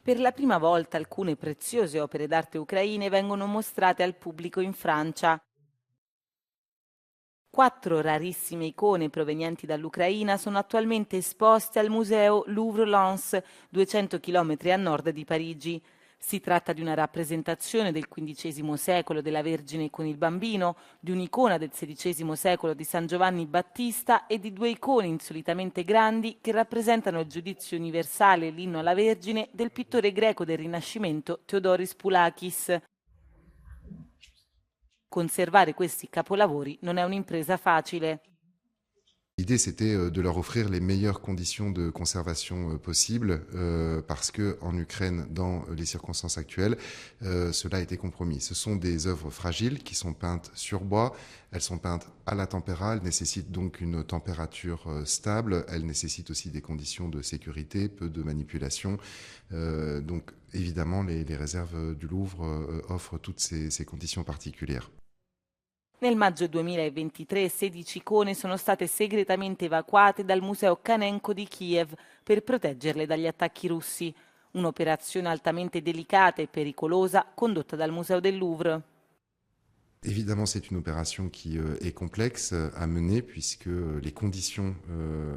Per la prima volta alcune preziose opere d'arte ucraine vengono mostrate al pubblico in Francia. 4 rarissime icone provenienti dall'Ucraina sono attualmente esposte al museo Louvre-Lens, 200 km a nord di Parigi. Si tratta di una rappresentazione del XV secolo della Vergine con il Bambino, di un'icona del XVI secolo di San Giovanni Battista e di 2 icone insolitamente grandi che rappresentano il giudizio universale e l'inno alla Vergine del pittore greco del Rinascimento Theodoris Poulakis. Conservare questi capolavori non è un'impresa facile. L'idée, c'était de leur offrir les meilleures conditions de conservation possibles, parce que en Ukraine, dans les circonstances actuelles, cela a été compromis. Ce sont des œuvres fragiles qui sont peintes sur bois. Elles sont peintes à la tempéra. Elles nécessitent donc une température stable. Elles nécessitent aussi des conditions de sécurité, peu de manipulation. Donc, évidemment, les réserves du Louvre offrent toutes ces conditions particulières. Nel maggio 2023 16 icone sono state segretamente evacuate dal Museo Kanenko di Kiev per proteggerle dagli attacchi russi, un'operazione altamente delicata e pericolosa condotta dal Museo del Louvre. Évidemment, c'est une opération qui est complexe à mener puisque les conditions,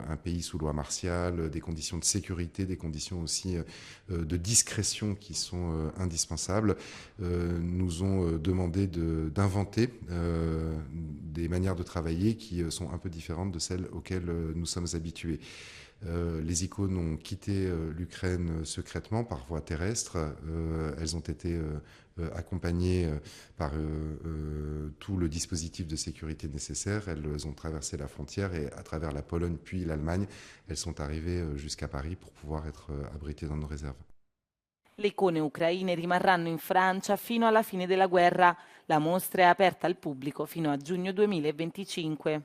un pays sous loi martiale, des conditions de sécurité, des conditions aussi de discrétion qui sont indispensables, nous ont demandé d'inventer des manières de travailler qui sont un peu différentes de celles auxquelles nous sommes habitués. Les icônes ont quitté l'Ukraine secrètement par voie terrestre. Elles ont été accompagnées par tout le dispositif de sécurité nécessaire. Elles ont traversé la frontière et à travers la Pologne puis l'Allemagne, elles sont arrivées jusqu'à Paris pour pouvoir être abritées dans nos réserves. Le icone ucraine rimarranno in Francia fino alla fine della guerra. La mostra è aperta al pubblico fino a giugno 2025.